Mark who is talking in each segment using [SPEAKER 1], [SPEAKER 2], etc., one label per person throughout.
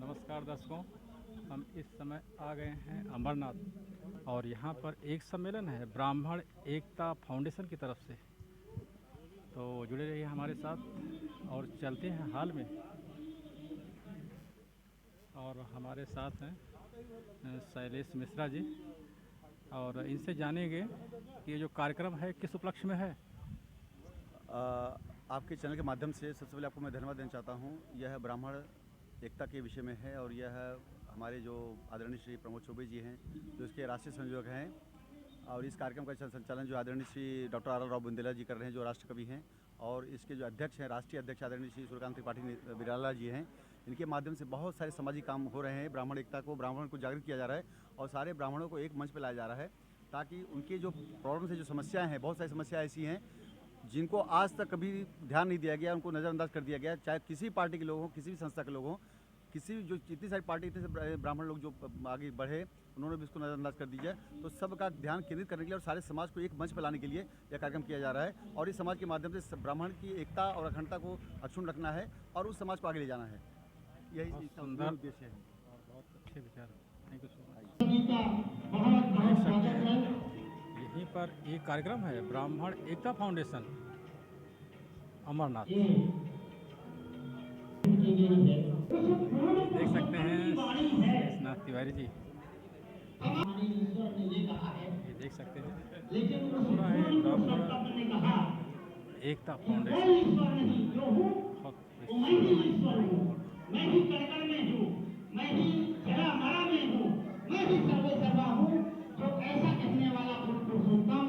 [SPEAKER 1] नमस्कार दर्शकों, हम इस समय आ गए हैं अमरनाथ और यहाँ पर एक सम्मेलन है ब्राह्मण एकता फाउंडेशन की तरफ से। तो जुड़े रहिए हमारे साथ और चलते हैं हाल में। और हमारे साथ हैं शैलेश मिश्रा जी और इनसे जानेंगे कि ये जो कार्यक्रम है किस उपलक्ष्य में है।
[SPEAKER 2] आपके चैनल के माध्यम से सबसे पहले आपको मैं धन्यवाद देना चाहता हूँ। यह ब्राह्मण एकता के विषय में है और यह हमारे जो आदरणीय श्री प्रमोद चौबे जी हैं जो इसके राष्ट्रीय संयोजक हैं, और इस कार्यक्रम का संचालन जो आदरणीय श्री डॉक्टर आर.एल. राव बुंदेला जी कर रहे हैं जो राष्ट्र कवि हैं, और इसके जो अध्यक्ष हैं राष्ट्रीय अध्यक्ष आदरणीय श्री सूर्यकांत त्रिपाठी बिराला जी हैं। इनके माध्यम से बहुत सारे सामाजिक काम हो रहे हैं। ब्राह्मण एकता को, ब्राह्मण को जागृत किया जा रहा है और सारे ब्राह्मणों को एक मंच पर लाया जा रहा है ताकि उनके जो प्रॉब्लम्स है, जो समस्याएँ हैं, बहुत सारी समस्याएँ ऐसी हैं जिनको आज तक कभी ध्यान नहीं दिया गया, उनको नज़रअंदाज कर दिया गया। चाहे किसी पार्टी के लोग हों, किसी भी संस्था के लोग हों, किसी भी जो इतनी सारी पार्टी, इतने से ब्राह्मण लोग जो आगे बढ़े, उन्होंने भी इसको नज़रअंदाज कर दिया। तो सबका ध्यान केंद्रित करने के लिए और सारे समाज को एक मंच पर लाने के लिए यह कार्यक्रम किया जा रहा है और इस समाज के माध्यम से ब्राह्मण की एकता और अखंडता को अक्षुण्ण रखना है और उस समाज को आगे ले जाना है। यही
[SPEAKER 1] सुंदर
[SPEAKER 2] उद्देश्य है
[SPEAKER 1] और बहुत अच्छे विचार। Thank you so much. यहीं पर एक कार्यक्रम है ब्राह्मण एकता फाउंडेशन अमरनाथ। देख सकते हैं शेषनाथ तिवारी जी, ये देख सकते हैं पूरा है ब्राह्मण एकता फाउंडेशन। बहुत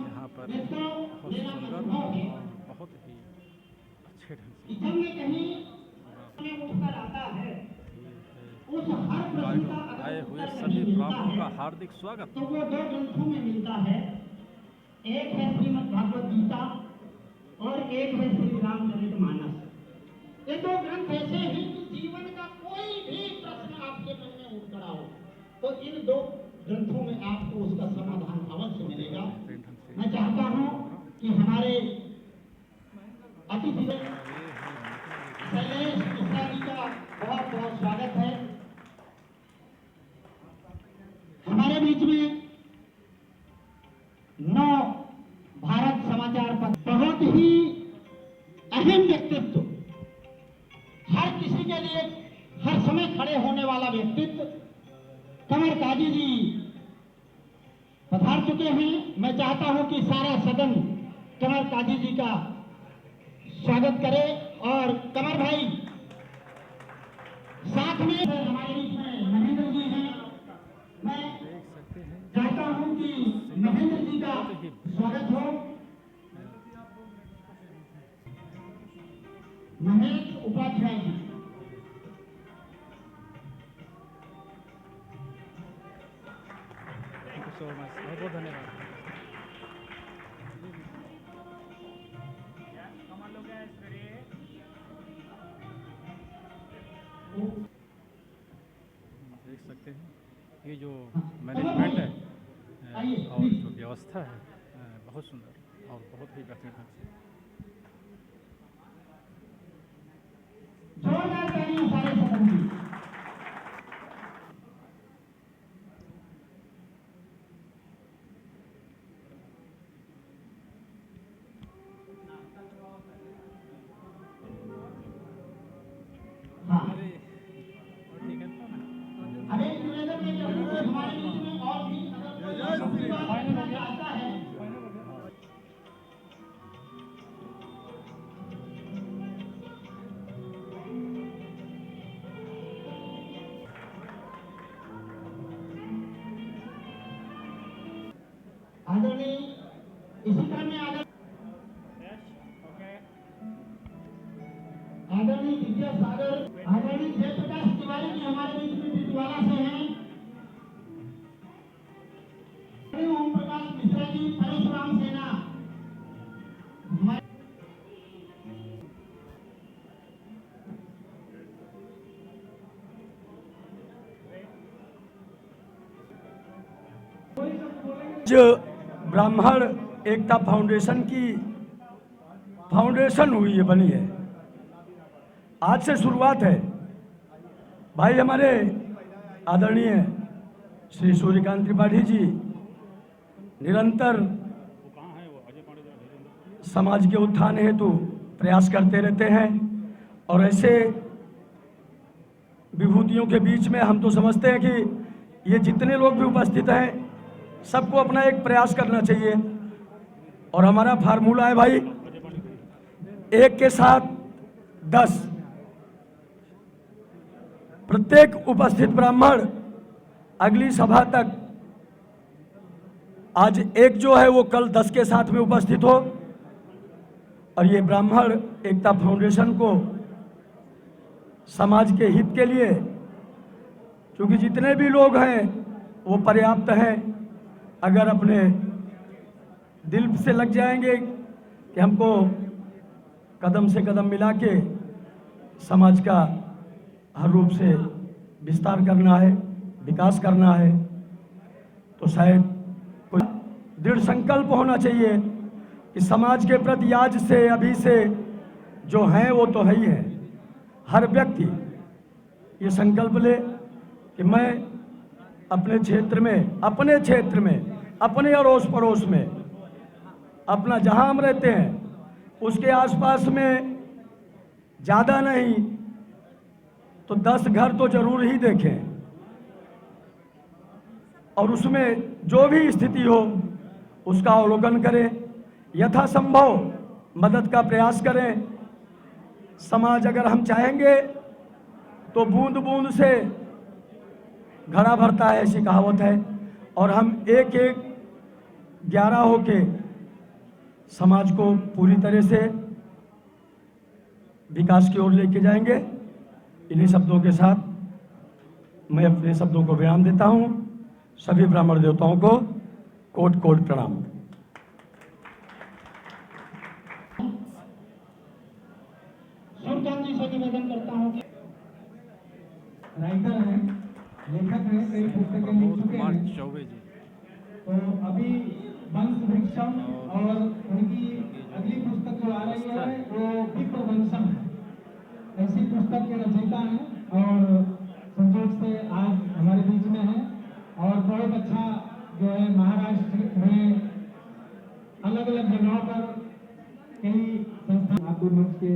[SPEAKER 1] यहाँ पर बहुत सुंदर और बहुत ही अच्छे ढंग से आए हुए सभी ब्राह्मणों का हार्दिक स्वागत।
[SPEAKER 3] तो वो दो ग्रंथों में मिलता है, एक है श्रीमद् भागवत गीता और एक है श्री रामचरितमानस। ये दो ग्रंथ ऐसे हैं कि जीवन का कोई भी प्रश्न आपके मन में उठ खड़ा हो तो इन दो ग्रंथों में आपको उसका समाधान अवश्य मिलेगा। मैं चाहता हूँ कि हमारे अतिथि शैलेश मिश्रा जी का बहुत बहुत स्वागत है। हमारे बीच में 9 भारत समाचार पत्र, बहुत ही अहम व्यक्तित्व, हर किसी के लिए हर समय खड़े होने वाला व्यक्तित्व कमर काजी जी पधार चुके हैं। मैं चाहता हूं कि सारा सदन कमर काजी जी का स्वागत करे और कमर भाई साथ में हमारे बीच में महेंद्र जी हैं। मैं चाहता हूं कि महेंद्र जी का स्वागत हो। Mahesh Upadhyay ji,
[SPEAKER 1] thank you so much, बहुत बहुत धन्यवाद। देख सकते हैं ये जो मैनेजमेंट है और जो व्यवस्था है बहुत सुंदर और बहुत ही बेहतरीन ढंग से।
[SPEAKER 3] जोरदार तालियां सारे सदन की। अरे निवेदन में जरूर हमारे बीच में और भी अगर आता है आदरणीय इसी क्रम में आदरणीय विद्यासागर, आदरणीय जयप्रकाश तिवारी जी हमारे बीच में टिटवाला से हैं। ओम प्रकाश मिश्रा जी परशुराम सेना,
[SPEAKER 4] जो ब्राह्मण एकता फाउंडेशन की फाउंडेशन हुई है, बनी है, आज से शुरुआत है। भाई हमारे आदरणीय श्री सूर्यकांत त्रिपाठी जी निरंतर समाज के उत्थान हेतु प्रयास करते रहते हैं और ऐसे विभूतियों के बीच में हम तो समझते हैं कि ये जितने लोग भी उपस्थित हैं सबको अपना एक प्रयास करना चाहिए और हमारा फार्मूला है भाई, एक के साथ 10। प्रत्येक उपस्थित ब्राह्मण अगली सभा तक आज एक जो है वो कल 10 के साथ में उपस्थित हो और ये ब्राह्मण एकता फाउंडेशन को समाज के हित के लिए, क्योंकि जितने भी लोग हैं वो पर्याप्त हैं, अगर अपने दिल से लग जाएंगे कि हमको कदम से कदम मिला के समाज का हर रूप से विस्तार करना है, विकास करना है, तो शायद कोई दृढ़ संकल्प होना चाहिए कि समाज के प्रति आज से अभी से जो हैं वो तो है ही है। हर व्यक्ति ये संकल्प ले कि मैं अपने क्षेत्र में, अपने अड़ोस पड़ोस में, अपना जहां हम रहते हैं उसके आसपास में ज़्यादा नहीं तो 10 घर तो जरूर ही देखें और उसमें जो भी स्थिति हो उसका अवलोकन करें, यथासंभव मदद का प्रयास करें। समाज अगर हम चाहेंगे तो बूंद बूंद से घड़ा भरता है, ऐसी कहावत है, और हम एक 11 होके समाज को पूरी तरह से विकास की ओर लेके जाएंगे। इन्हीं शब्दों के साथ मैं अपने शब्दों को विराम देता हूं। सभी ब्राह्मण देवताओं को कोट कोट प्रणाम।
[SPEAKER 3] सूर्यकांत जी से निवेदन करता हूं कि
[SPEAKER 5] राइटर हैं, लेखक हैं, कई पुस्तकें लिख चुके हैं।
[SPEAKER 1] चौबे जी
[SPEAKER 5] तो अभी वंश वृक्षम और उनकी अगली पुस्तक जो आ रही है वो विप्र वंशम है, ऐसी पुस्तक के रचयिता हैं और संजोग से आज हमारे बीच में हैं और बहुत अच्छा जो है महाराष्ट्र में अलग अलग जगहों पर कई संस्थान आपको मंच के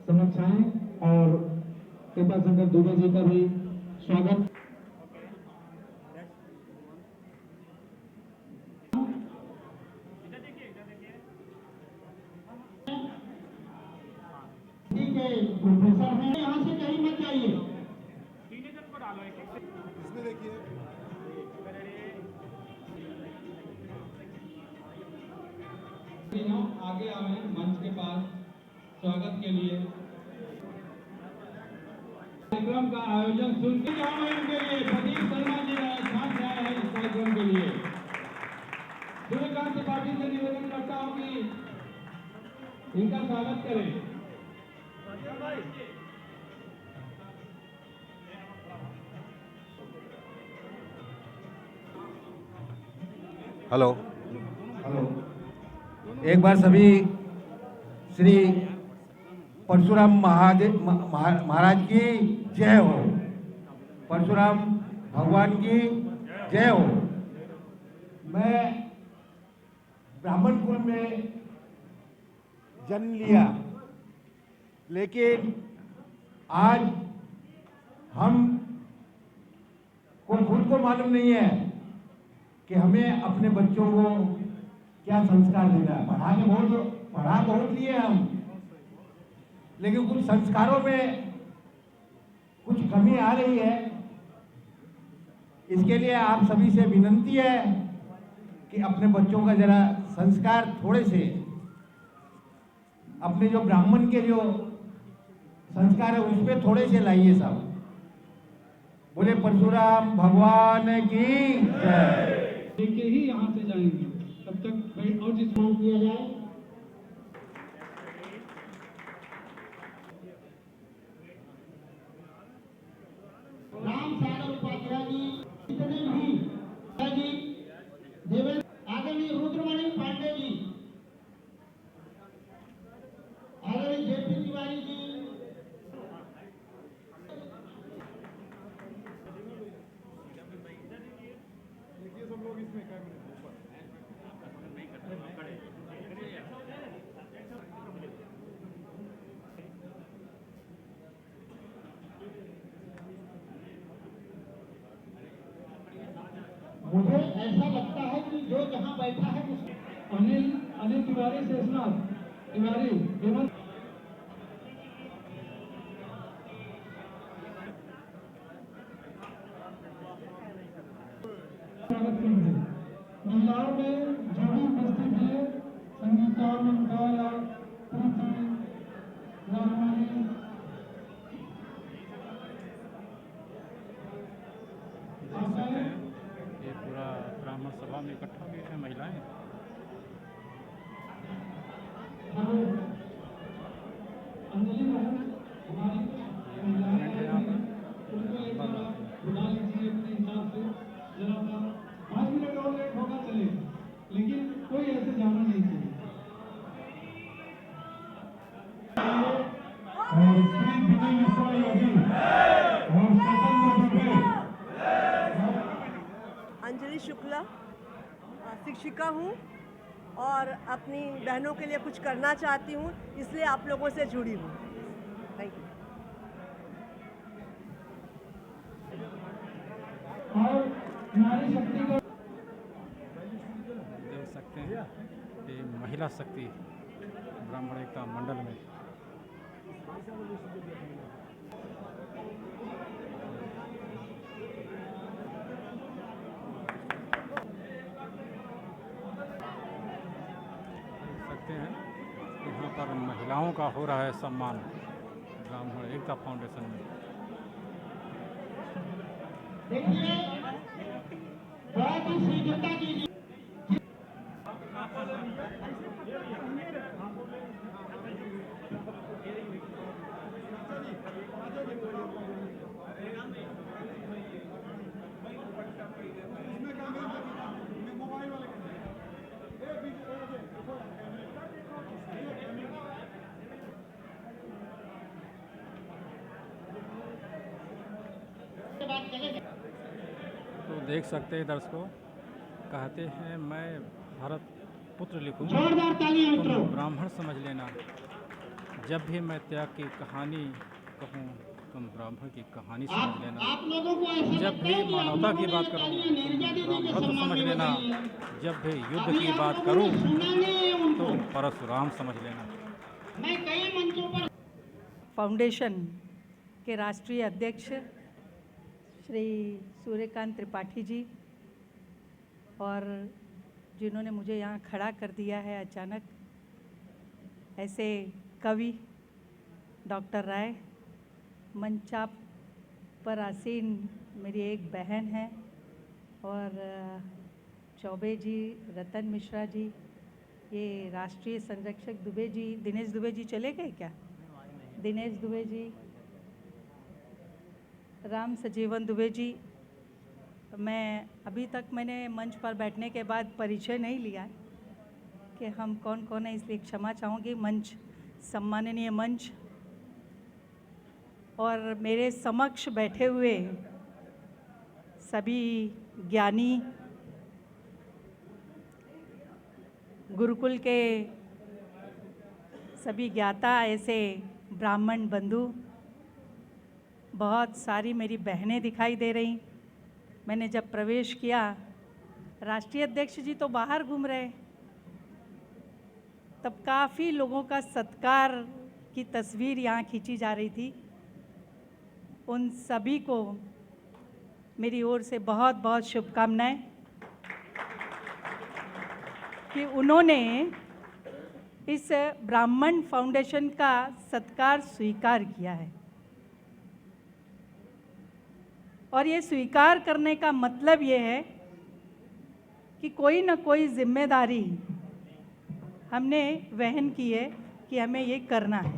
[SPEAKER 5] समक्ष आए और कृपा शंकर दुबे जी का भी स्वागत।
[SPEAKER 3] प्रोफेसर हैं, यहाँ से कहीं मत जाइए।
[SPEAKER 5] आगे आए मंच के पास स्वागत के लिए। कार्यक्रम का आयोजन सुनते जाओ इनके लिए प्रदीप शर्मा जी राजस्थान से आए हैं इस कार्यक्रम के लिए। सूर्यकांत त्रिपाठी से निवेदन करता हूं कि इनका स्वागत करें।
[SPEAKER 6] हेलो एक बार सभी श्री परशुराम महाराज की जय हो, परशुराम भगवान की जय हो। मैं ब्राह्मण कुल में जन्म लिया, लेकिन आज हम को खुद को मालूम नहीं है कि हमें अपने बच्चों को क्या संस्कार देना है। पढ़ा बहुत लिए हम, लेकिन कुछ संस्कारों में कुछ कमी आ रही है। इसके लिए आप सभी से विनती है कि अपने बच्चों का जरा संस्कार थोड़े से, अपने जो ब्राह्मण के जो संस्कार है उसमें थोड़े से लाइए सब। बोले परशुराम भगवान की जय।
[SPEAKER 5] लेके ही यहाँ से जाएंगे, तब तक और जिस
[SPEAKER 3] मान किया जाए। राम सागर उपाध्याय जी, जितने भी जी, देवेंद्र आदरणीय रुद्रमणि पांडे जी, आदरणीय जेपी तिवारी जी, मुझे ऐसा लगता है कि जो जहाँ बैठा है उस
[SPEAKER 5] अनिल तिवारी शेषनाथ तिवारी हेमंत महिलाओं में जो भी उपस्थित है संगीता मंगला प्रीति राममणि
[SPEAKER 1] ये पूरा ब्राह्मण सभा में इकट्ठा हुई है महिलाएं।
[SPEAKER 5] अंजलि बहन हमारी महिलाएं
[SPEAKER 1] है यहाँ पर।
[SPEAKER 5] उनको एक बार आप बुला लीजिए अपने हिसाब से जरा सा 5 मिनट और लेट होगा चलेगा लेकिन कोई ऐसे जाना नहीं चाहिए। और श्री विजय मिश्रा योगी और स्वतंत्र दुबे
[SPEAKER 7] अंजलि शुक्ला शिक्षिका हूँ और अपनी बहनों के लिए कुछ करना चाहती हूँ, इसलिए आप लोगों से जुड़ी हूँ। Thank you.
[SPEAKER 5] और नारी शक्ति का
[SPEAKER 1] देख सकते हैं कि महिला शक्ति ब्राह्मण एकता मंडल में देख सकते हैं यहाँ पर महिलाओं का हो रहा है सम्मान ब्राह्मण एकता फाउंडेशन में।
[SPEAKER 3] देखिए बहुत ही शीघ्रता की
[SPEAKER 1] तो देख सकते हैं दर्शकों, कहते हैं मैं भरत पुत्र लिखूं
[SPEAKER 3] जोरदार तालियां
[SPEAKER 1] तुम
[SPEAKER 3] मित्रों।
[SPEAKER 1] ब्राह्मण समझ लेना, जब भी मैं त्याग की कहानी कहूँ तुम ब्राह्मण की कहानी समझ लेना,
[SPEAKER 3] आप लोगों को ऐसा
[SPEAKER 1] जब
[SPEAKER 3] लगता
[SPEAKER 1] भी
[SPEAKER 3] है कि आप
[SPEAKER 1] मानवता
[SPEAKER 3] लोगों
[SPEAKER 1] की
[SPEAKER 3] ने
[SPEAKER 1] बात करूँ
[SPEAKER 3] तालियां निर्जा दीदी
[SPEAKER 1] तुम
[SPEAKER 3] के
[SPEAKER 1] ब्राह्मण
[SPEAKER 3] सम्मान
[SPEAKER 1] समझ
[SPEAKER 3] में
[SPEAKER 1] लेना,
[SPEAKER 3] बजाई है।
[SPEAKER 1] जब भी युद्ध
[SPEAKER 3] अभी
[SPEAKER 1] की
[SPEAKER 3] आप
[SPEAKER 1] बात
[SPEAKER 3] लोगों ने
[SPEAKER 1] करूँ
[SPEAKER 3] सुना नहीं है उनको।
[SPEAKER 1] तुम परशुराम समझ लेना।
[SPEAKER 3] मैं कई मंचों पर
[SPEAKER 8] फाउंडेशन के राष्ट्रीय अध्यक्ष श्री सूर्यकांत त्रिपाठी जी और जिन्होंने मुझे यहाँ खड़ा कर दिया है अचानक, ऐसे कवि डॉक्टर राय, मंचाप पर आसीन मेरी एक बहन है और चौबे जी, रतन मिश्रा जी, ये राष्ट्रीय संरक्षक दुबे जी, दिनेश दुबे जी चले गए क्या? दिनेश दुबे जी, राम सजीवन दुबे जी। मैं अभी तक मैंने मंच पर बैठने के बाद परिचय नहीं लिया है कि हम कौन कौन है, इसलिए क्षमा चाहूँगी। मंच, सम्माननीय मंच और मेरे समक्ष बैठे हुए सभी ज्ञानी, गुरुकुल के सभी ज्ञाता, ऐसे ब्राह्मण बंधु, बहुत सारी मेरी बहनें दिखाई दे रही। मैंने जब प्रवेश किया, राष्ट्रीय अध्यक्ष जी तो बाहर घूम रहे, तब काफ़ी लोगों का सत्कार की तस्वीर यहाँ खींची जा रही थी। उन सभी को मेरी ओर से बहुत बहुत शुभकामनाएं कि उन्होंने इस ब्राह्मण फाउंडेशन का सत्कार स्वीकार किया है। और ये स्वीकार करने का मतलब ये है कि कोई ना कोई जिम्मेदारी हमने वहन की है कि हमें ये करना है।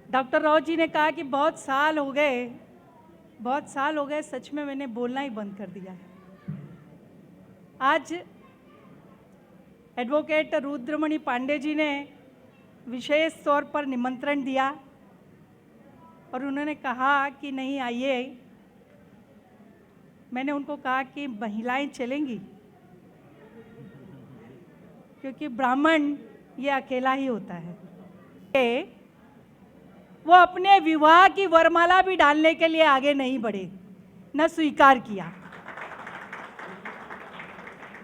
[SPEAKER 8] डॉक्टर राव जी ने कहा कि बहुत साल हो गए, सच में मैंने बोलना ही बंद कर दिया है। आज एडवोकेट रुद्रमणि पांडे जी ने विशेष तौर पर निमंत्रण दिया और उन्होंने कहा कि नहीं आइए। मैंने उनको कहा कि महिलाएं चलेंगी, क्योंकि ब्राह्मण ये अकेला ही होता है। वो अपने विवाह की वरमाला भी डालने के लिए आगे नहीं बढ़े। न स्वीकार किया।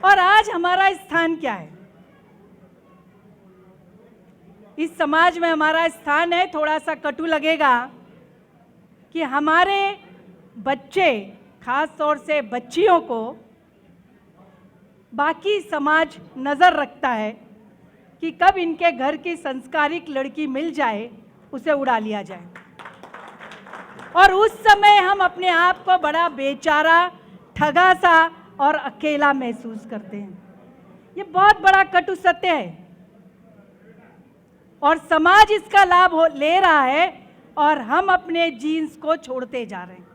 [SPEAKER 8] और आज हमारा स्थान क्या है? इस समाज में हमारा स्थान है, थोड़ा सा कटु लगेगा कि हमारे बच्चे, खास तौर से बच्चियों को बाकी समाज नज़र रखता है कि कब इनके घर की संस्कारिक लड़की मिल जाए, उसे उड़ा लिया जाए। और उस समय हम अपने आप को बड़ा बेचारा, ठगा सा और अकेला महसूस करते हैं। ये बहुत बड़ा कटु सत्य है और समाज इसका लाभ ले रहा है और हम अपने जीन्स को छोड़ते जा रहे हैं।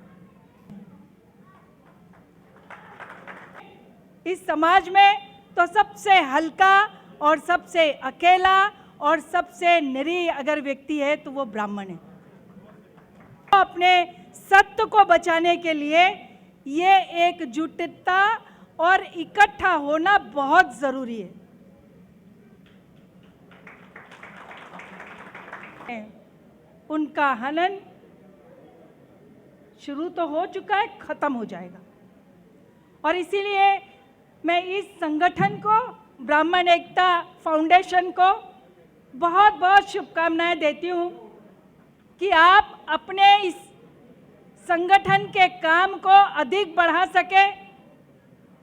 [SPEAKER 8] इस समाज में तो सबसे हल्का और सबसे अकेला और सबसे निरीह अगर व्यक्ति है तो वो ब्राह्मण है। अपने सत्य को बचाने के लिए ये एकजुटता और इकट्ठा होना बहुत जरूरी है। उनका हनन शुरू तो हो चुका है, खत्म हो जाएगा। और इसीलिए मैं इस संगठन को, ब्राह्मण एकता फाउंडेशन को बहुत बहुत शुभकामनाएं देती हूं कि आप अपने इस संगठन के काम को अधिक बढ़ा सके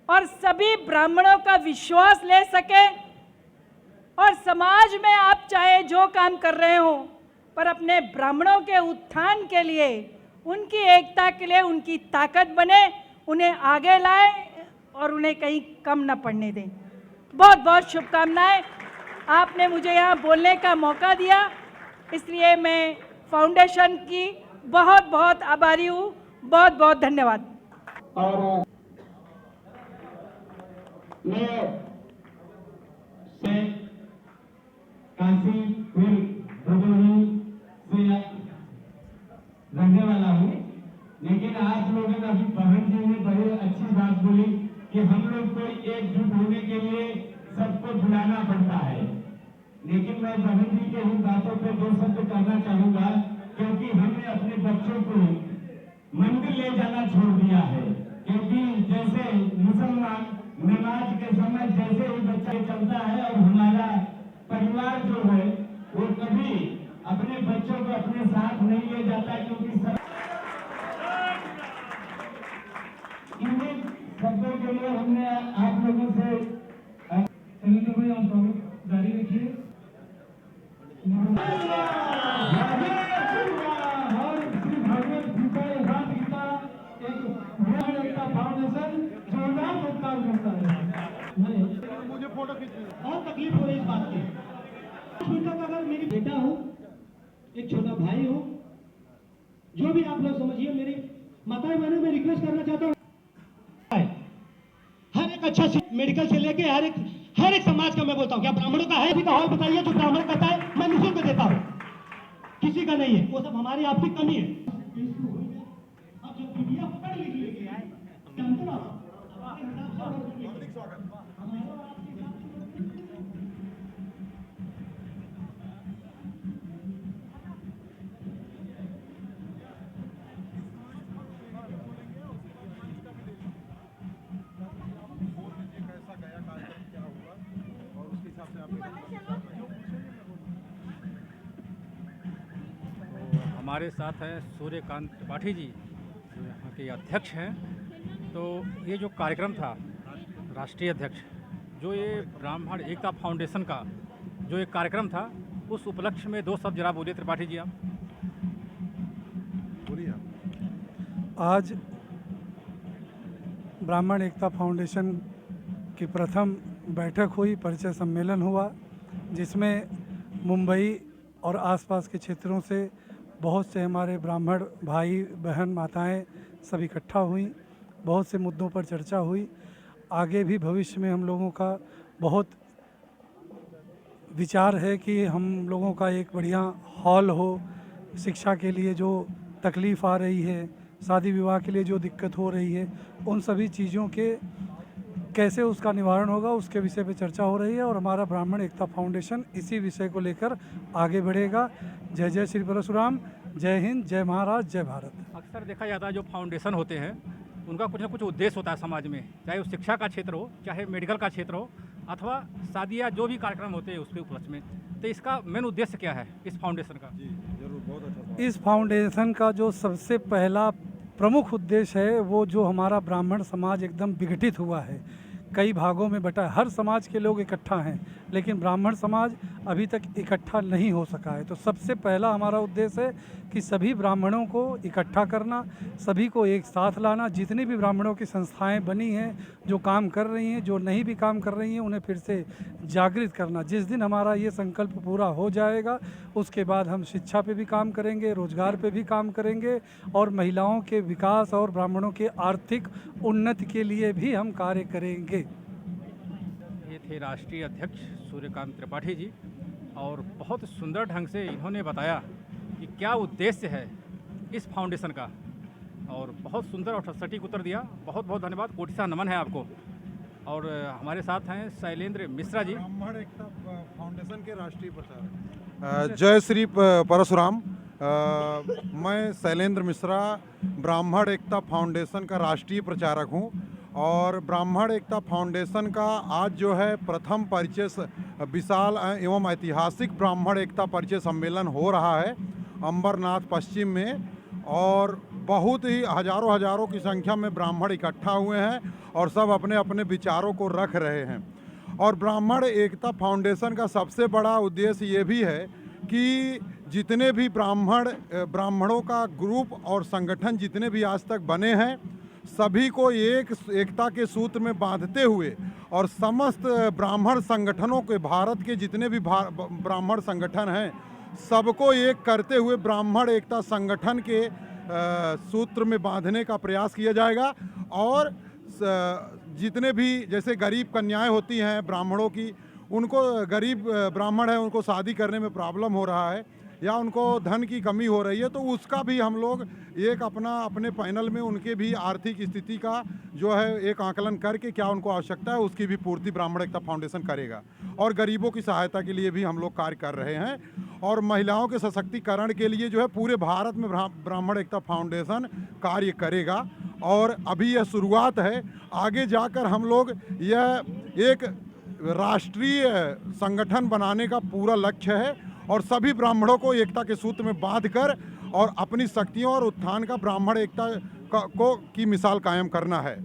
[SPEAKER 8] और सभी ब्राह्मणों का विश्वास ले सके और समाज में आप चाहे जो काम कर रहे हो, पर अपने ब्राह्मणों के उत्थान के लिए, उनकी एकता के लिए उनकी ताकत बने, उन्हें आगे लाए और उन्हें कहीं कम न पड़ने दें। बहुत बहुत शुभकामनाएं। आपने मुझे यहाँ बोलने का मौका दिया, इसलिए मैं फाउंडेशन की बहुत बहुत आभारी हूँ। बहुत बहुत धन्यवाद।
[SPEAKER 5] और मैं से काशी फिर भदोही से रहने वाला हूँ, लेकिन आप लोगों ने अभी बहन जी ने बड़ी अच्छी बात बोली कि हम लोग को एकजुट होने के लिए सबको बुलाना पड़ता है। लेकिन मैं बहन जी के इन बातों पे दो शब्द कहना चाहूंगा, क्योंकि हमने अपने बच्चों को मंदिर ले जाना छोड़ दिया है। क्योंकि जैसे मुसलमान नमाज के समय जैसे ही बच्चा चलता है और हमारा परिवार जो है वो कभी अपने बच्चों को अपने साथ नहीं ले जाता, क्योंकि इन्हीं शब्दों के लिए हमने आप लोगों से जारी रखिए।
[SPEAKER 3] मुझे फोटो खींचनी बहुत तकलीफ हो रही है इस बात की। अगर मेरी बेटा हो, एक छोटा भाई हो, जो भी आप लोग समझिए, मेरी माताएं बहनों में रिक्वेस्ट करना चाहता हूँ, हर एक अच्छा मेडिकल से लेके हर एक समाज का मैं बोलता हूँ, क्या ब्राह्मणों का है? किसी का हॉल बताइए जो ब्राह्मण कहता है मैं निःशुल्क को देता हूँ, किसी का नहीं है। वो सब हमारी आपकी कमी है। अब जब दुनिया पढ़ लिख लेके आए,
[SPEAKER 1] हमारे साथ हैं सूर्यकांत त्रिपाठी जी, जो यहाँ के अध्यक्ष हैं। तो ये जो कार्यक्रम था, राष्ट्रीय अध्यक्ष, जो ये ब्राह्मण एकता फाउंडेशन का जो एक कार्यक्रम था, उस उपलक्ष्य में दो शब्द जरा बोलिए त्रिपाठी जी। आप बोलिए।
[SPEAKER 9] आज ब्राह्मण एकता फाउंडेशन की प्रथम बैठक हुई, परिचय सम्मेलन हुआ, जिसमें मुंबई और आसपास के क्षेत्रों से बहुत से हमारे ब्राह्मण भाई बहन माताएं सब इकट्ठा हुई। बहुत से मुद्दों पर चर्चा हुई। आगे भी भविष्य में हम लोगों का बहुत विचार है कि हम लोगों का एक बढ़िया हॉल हो, शिक्षा के लिए जो तकलीफ़ आ रही है, शादी विवाह के लिए जो दिक्कत हो रही है, उन सभी चीज़ों के कैसे उसका निवारण होगा, उसके विषय पे चर्चा हो रही है। और हमारा ब्राह्मण एकता फाउंडेशन इसी विषय को लेकर आगे बढ़ेगा। जय जय श्री परशुराम, जय हिंद, जय महाराज, जय भारत।
[SPEAKER 1] अक्सर देखा जाता है जो फाउंडेशन होते हैं उनका कुछ ना कुछ उद्देश्य होता है समाज में, चाहे वो शिक्षा का क्षेत्र हो, चाहे मेडिकल का क्षेत्र हो, अथवा शादी या जो भी कार्यक्रम होते हैं उसके उपलक्ष्य में। तो इसका मेन उद्देश्य क्या है इस फाउंडेशन का?
[SPEAKER 2] जी जरूर, बहुत अच्छा।
[SPEAKER 9] इस फाउंडेशन का जो सबसे पहला प्रमुख उद्देश्य है वो जो हमारा ब्राह्मण समाज एकदम विघटित हुआ है, कई भागों में बटा है, हर समाज के लोग इकट्ठा हैं लेकिन ब्राह्मण समाज अभी तक इकट्ठा नहीं हो सका है। तो सबसे पहला हमारा उद्देश्य है कि सभी ब्राह्मणों को इकट्ठा करना, सभी को एक साथ लाना, जितनी भी ब्राह्मणों की संस्थाएं बनी हैं, जो काम कर रही हैं, जो नहीं भी काम कर रही हैं, उन्हें फिर से जागृत करना। जिस दिन हमारा ये संकल्प पूरा हो जाएगा उसके बाद हम शिक्षा पे भी काम करेंगे, रोजगार पे भी काम करेंगे और महिलाओं के विकास और ब्राह्मणों के आर्थिक उन्नति के लिए भी हम कार्य करेंगे।
[SPEAKER 1] ये थे राष्ट्रीय अध्यक्ष सूर्यकांत त्रिपाठी जी, और बहुत सुंदर ढंग से इन्होंने बताया कि क्या उद्देश्य है इस फाउंडेशन का, और बहुत सुंदर और सटीक उत्तर दिया। बहुत बहुत धन्यवाद, कोटि सा नमन है आपको। और हमारे साथ हैं शैलेंद्र मिश्रा जी,
[SPEAKER 10] ब्राह्मण एकता फाउंडेशन के राष्ट्रीय प्रचारक। जय श्री परशुराम। मैं शैलेंद्र मिश्रा ब्राह्मण एकता फाउंडेशन का राष्ट्रीय प्रचारक हूं, और ब्राह्मण एकता फाउंडेशन का आज जो है प्रथम परिचय, विशाल एवं ऐतिहासिक ब्राह्मण एकता परिचय सम्मेलन हो रहा है अंबरनाथ पश्चिम में, और बहुत ही हजारों की संख्या में ब्राह्मण इकट्ठा हुए हैं और सब अपने अपने विचारों को रख रहे हैं। और ब्राह्मण एकता फाउंडेशन का सबसे बड़ा उद्देश्य ये भी है कि जितने भी ब्राह्मणों का ग्रुप और संगठन जितने भी आज तक बने हैं, सभी को एकता के सूत्र में बांधते हुए और समस्त ब्राह्मण संगठनों के, भारत के जितने भी ब्राह्मण संगठन हैं, सबको एक करते हुए ब्राह्मण एकता संगठन के सूत्र में बांधने का प्रयास किया जाएगा। और जितने भी जैसे गरीब कन्याएं होती हैं ब्राह्मणों की, उनको गरीब ब्राह्मण है उनको शादी करने में प्रॉब्लम हो रहा है या उनको धन की कमी हो रही है, तो उसका भी हम लोग एक अपने पैनल में उनके भी आर्थिक स्थिति का जो है एक आकलन करके क्या उनको आवश्यकता है उसकी भी पूर्ति ब्राह्मण एकता फाउंडेशन करेगा। और गरीबों की सहायता के लिए भी हम लोग कार्य कर रहे हैं, और महिलाओं के सशक्तिकरण के लिए जो है पूरे भारत में ब्राह्मण एकता फाउंडेशन कार्य करेगा। और अभी यह शुरुआत है, आगे जाकर हम लोग यह एक राष्ट्रीय संगठन बनाने का पूरा लक्ष्य है, और सभी ब्राह्मणों को एकता के सूत्र में बांधकर और अपनी शक्तियों और उत्थान का ब्राह्मण एकता की मिसाल कायम करना है।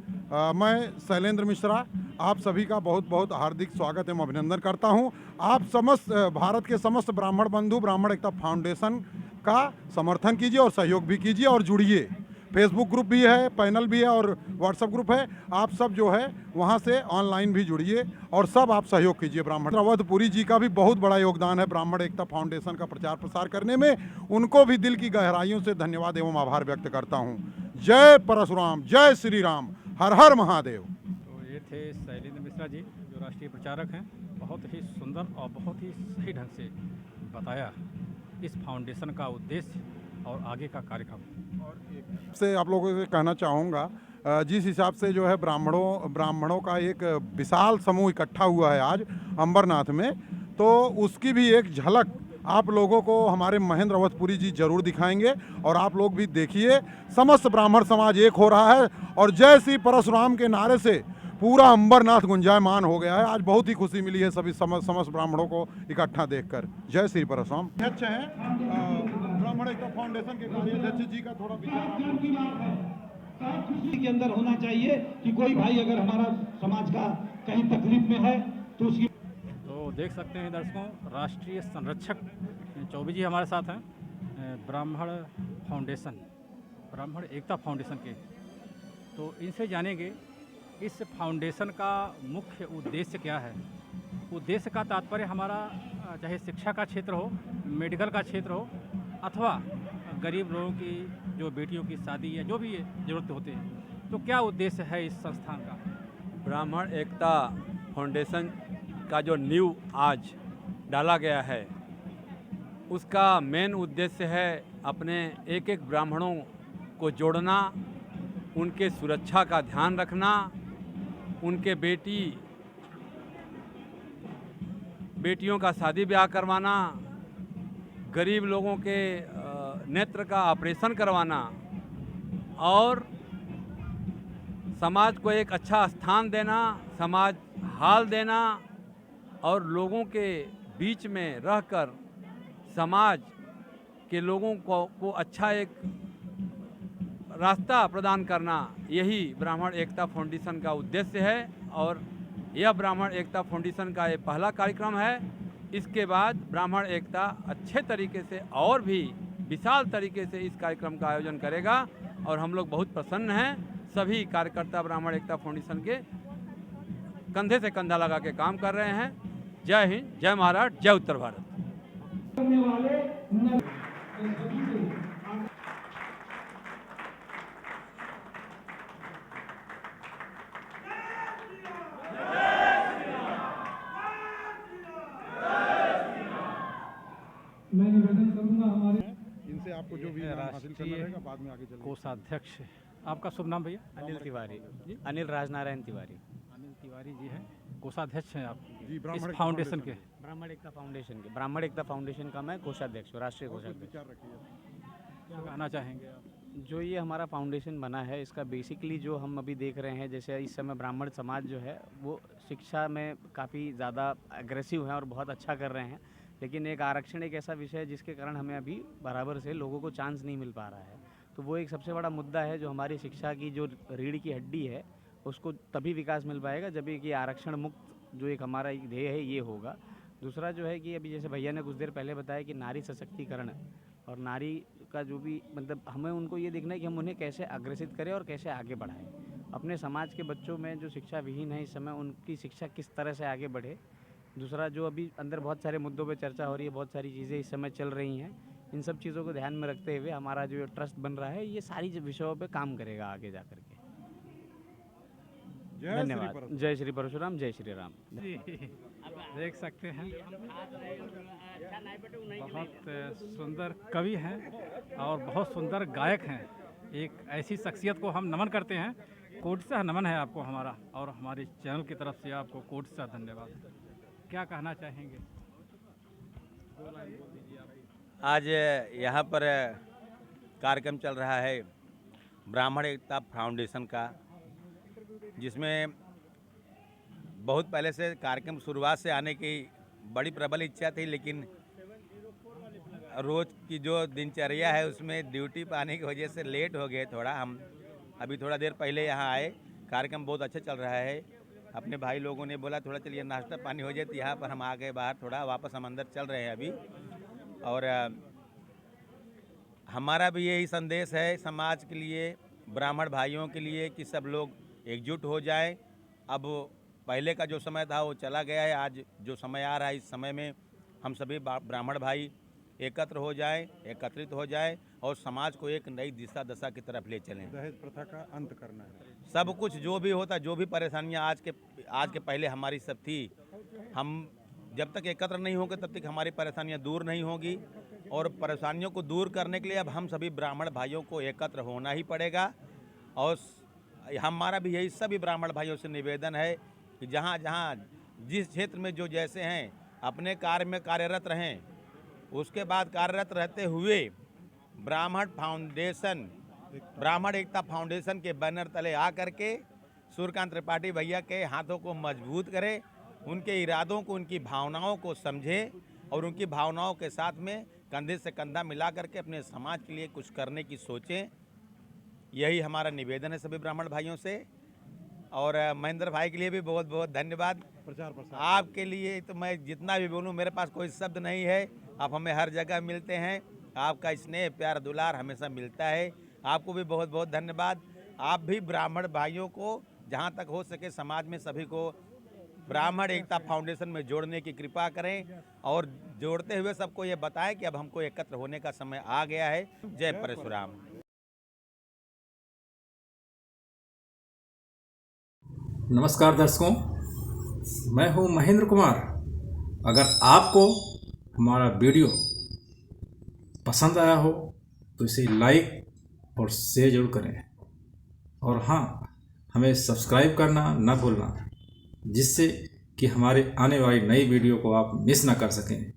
[SPEAKER 10] मैं शैलेंद्र मिश्रा आप सभी का बहुत बहुत हार्दिक स्वागत एवं अभिनंदन करता हूं। आप समस्त भारत के समस्त ब्राह्मण बंधु ब्राह्मण एकता फाउंडेशन का समर्थन कीजिए और सहयोग भी कीजिए और जुड़िए। फेसबुक ग्रुप भी है, पैनल भी है और व्हाट्सएप ग्रुप है, आप सब जो है वहाँ से ऑनलाइन भी जुड़िए और सब आप सहयोग कीजिए। ब्राह्मण अवधपुरी जी का भी बहुत बड़ा योगदान है ब्राह्मण एकता फाउंडेशन का प्रचार प्रसार करने में, उनको भी दिल की गहराइयों से धन्यवाद एवं आभार व्यक्त करता हूँ। जय परशुराम, जय श्री राम, हर हर महादेव।
[SPEAKER 1] तो ये थे शैलेंद्र मिश्रा जी जो राष्ट्रीय प्रचारक हैं, बहुत ही सुंदर और बहुत ही सही ढंग से बताया इस फाउंडेशन का उद्देश्य और आगे का कार्यक्रम।
[SPEAKER 10] और से आप लोगों से कहना चाहूँगा, जिस हिसाब से जो है ब्राह्मणों का एक विशाल समूह इकट्ठा हुआ है आज अंबरनाथ में, तो उसकी भी एक झलक आप लोगों को हमारे महेंद्र अवधपुरी जी जरूर दिखाएंगे और आप लोग भी देखिए। समस्त ब्राह्मण समाज एक हो रहा है और जय श्री परशुराम के नारे से पूरा अंबरनाथ गुंजायमान हो गया है। आज बहुत ही खुशी मिली है सभी समस्त ब्राह्मणों को इकट्ठा देखकर। जय श्री परशुराम। अध्यक्ष हैं ब्राह्मण एकता फाउंडेशन के कार्याध्यक्ष जी का थोड़ा
[SPEAKER 5] खुशी के अंदर होना चाहिए कि कोई भाई अगर हमारा समाज का कहीं तकलीफ में है तो उसकी।
[SPEAKER 1] तो देख सकते हैं दर्शकों, राष्ट्रीय संरक्षक चौबे जी हमारे साथ हैं ब्राह्मण फाउंडेशन, ब्राह्मण एकता फाउंडेशन के। तो इनसे जानेंगे इस फाउंडेशन का मुख्य उद्देश्य क्या है। उद्देश्य का तात्पर्य हमारा चाहे शिक्षा का क्षेत्र हो, मेडिकल का क्षेत्र हो, अथवा गरीब लोगों की जो बेटियों की शादी या जो भी ज़रूरत होते हैं, तो क्या उद्देश्य है इस संस्थान का?
[SPEAKER 11] ब्राह्मण एकता फाउंडेशन का जो नींव आज डाला गया है, उसका मेन उद्देश्य है अपने एक एक ब्राह्मणों को जोड़ना, उनके सुरक्षा का ध्यान रखना, उनके बेटियों का शादी ब्याह करवाना, गरीब लोगों के नेत्र का ऑपरेशन करवाना और समाज को एक अच्छा स्थान देना, समाज हाल देना और लोगों के बीच में रहकर समाज के लोगों को अच्छा एक रास्ता प्रदान करना, यही ब्राह्मण एकता फाउंडेशन का उद्देश्य है। और यह ब्राह्मण एकता फाउंडेशन का ये पहला कार्यक्रम है। इसके बाद ब्राह्मण एकता अच्छे तरीके से और भी विशाल तरीके से इस कार्यक्रम का आयोजन करेगा और हम लोग बहुत प्रसन्न हैं। सभी कार्यकर्ता ब्राह्मण एकता फाउंडेशन के कंधे से कंधा लगा के काम कर रहे हैं। जय हिंद, जय महाराष्ट्र, जय उत्तर भारत।
[SPEAKER 5] मैं निवेदन करूंगा हमारे
[SPEAKER 10] इनसे आपको जो भी इनाम हासिल करना रहेगा बाद में आगे चलेगा।
[SPEAKER 1] कोषाध्यक्ष, आपका शुभ नाम भैया?
[SPEAKER 12] अनिल तिवारी जी, अनिल राजनारायण तिवारी।
[SPEAKER 1] अनिल तिवारी जी हैं, कोषाध्यक्ष हैं आप
[SPEAKER 10] जी,
[SPEAKER 1] इस
[SPEAKER 10] ब्राह्मण
[SPEAKER 1] फाउंडेशन के?
[SPEAKER 12] ब्राह्मण एकता फाउंडेशन के, ब्राह्मण एकता फाउंडेशन का मैं कोषाध्यक्ष हूँ, राष्ट्रीय कोषाध्यक्ष।
[SPEAKER 10] विचार रखिए।
[SPEAKER 1] क्या कहना चाहेंगे आप?
[SPEAKER 12] जो ये हमारा फाउंडेशन बना है, इसका बेसिकली जो हम अभी देख रहे हैं, जैसे इस समय ब्राह्मण समाज जो है वो शिक्षा में काफ़ी ज़्यादा एग्रेसिव है और बहुत अच्छा कर रहे हैं, लेकिन एक आरक्षण एक ऐसा विषय है जिसके कारण हमें अभी बराबर से लोगों को चांस नहीं मिल पा रहा है। तो वो एक सबसे बड़ा मुद्दा है जो हमारी शिक्षा की जो रीढ़ की हड्डी है उसको तभी विकास मिल पाएगा जब एक ये आरक्षण मुक्त जो एक हमारा एक ध्येय है ये होगा। दूसरा जो है कि अभी जैसे भैया ने कुछ देर पहले बताया कि नारी सशक्तिकरण और नारी का जो भी मतलब हमें उनको ये देखना है कि हम उन्हें कैसे अग्रसित करें और कैसे आगे बढ़ाएं। अपने समाज के बच्चों में जो शिक्षा विहीन है इस समय, उनकी शिक्षा किस तरह से आगे बढ़े। दूसरा जो अभी अंदर बहुत सारे मुद्दों पे चर्चा हो रही है, बहुत सारी चीज़ें इस समय चल रही हैं, इन सब चीज़ों को ध्यान में रखते हुए हमारा जो ट्रस्ट बन रहा है ये सारी विषयों पे काम करेगा आगे जा कर के। धन्यवाद। जय श्री परशुराम, जय श्री राम।
[SPEAKER 1] जी, देख सकते हैं बहुत सुंदर कवि हैं और बहुत सुंदर गायक हैं। एक ऐसी शख्सियत को हम नमन करते हैं। कोटि से नमन है आपको हमारा और हमारे चैनल की तरफ से आपको कोटि से धन्यवाद। क्या कहना चाहेंगे?
[SPEAKER 13] आज यहाँ पर कार्यक्रम चल रहा है ब्राह्मण एकता फाउंडेशन का, जिसमें बहुत पहले से कार्यक्रम शुरुआत से आने की बड़ी प्रबल इच्छा थी, लेकिन रोज़ की जो दिनचर्या है उसमें ड्यूटी पाने की वजह से लेट हो गए थोड़ा। हम अभी थोड़ा देर पहले यहाँ आए, कार्यक्रम बहुत अच्छा चल रहा है। अपने भाई लोगों ने बोला थोड़ा चलिए नाश्ता पानी हो जाए, तो यहाँ पर हम आ गए बाहर, थोड़ा वापस हम अंदर चल रहे हैं अभी। और हमारा भी यही संदेश है समाज के लिए, ब्राह्मण भाइयों के लिए कि सब लोग एकजुट हो जाएं। अब पहले का जो समय था वो चला गया है, आज जो समय आ रहा है इस समय में हम सभी ब्राह्मण भाई एकत्र हो जाएं, एकत्रित हो जाएं और समाज को एक नई दिशा दशा की तरफ ले चलें।
[SPEAKER 10] दहेज प्रथा का अंत करना है।
[SPEAKER 13] सब कुछ जो भी होता, जो भी परेशानियां आज के पहले हमारी सब थी, हम जब तक एकत्र नहीं होंगे तब तक हमारी परेशानियां दूर नहीं होगी। और परेशानियों को दूर करने के लिए अब हम सभी ब्राह्मण भाइयों को एकत्र होना ही पड़ेगा। और हमारा भी यही सभी ब्राह्मण भाइयों से निवेदन है कि जहाँ जहाँ जिस क्षेत्र में जो जैसे हैं अपने कार्य में कार्यरत रहें। उसके बाद कार्यरत रहते हुए ब्राह्मण एकता फाउंडेशन के बैनर तले आ करके सूर्यकांत त्रिपाठी भैया के हाथों को मजबूत करें, उनके इरादों को, उनकी भावनाओं को समझें और उनकी भावनाओं के साथ में कंधे से कंधा मिला करके अपने समाज के लिए कुछ करने की सोचें। यही हमारा निवेदन है सभी ब्राह्मण भाइयों से। और महेंद्र भाई के लिए भी बहुत बहुत धन्यवाद।
[SPEAKER 10] प्रचार प्रसार
[SPEAKER 13] आपके लिए तो मैं जितना भी बोलूं मेरे पास कोई शब्द नहीं है। आप हमें हर जगह मिलते हैं, आपका स्नेह प्यार दुलार हमेशा मिलता है। आपको भी बहुत बहुत धन्यवाद। आप भी ब्राह्मण भाइयों को जहां तक हो सके समाज में सभी को ब्राह्मण एकता फाउंडेशन में जोड़ने की कृपा करें और जोड़ते हुए सबको ये बताएं कि अब हमको एकत्र होने का समय आ गया है। जय परशुराम।
[SPEAKER 14] नमस्कार दर्शकों, मैं हूं महेंद्र कुमार। अगर आपको हमारा वीडियो पसंद आया हो तो इसे लाइक और शेयर जरूर करें और हाँ, हमें सब्सक्राइब करना न भूलना, जिससे कि हमारे आने वाली नई वीडियो को आप मिस ना कर सकें।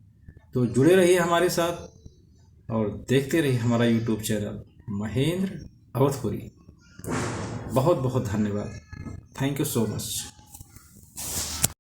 [SPEAKER 14] तो जुड़े रहिए हमारे साथ और देखते रहिए हमारा यूट्यूब चैनल महेंद्र अवधपुरी। बहुत बहुत धन्यवाद। Thank you so much.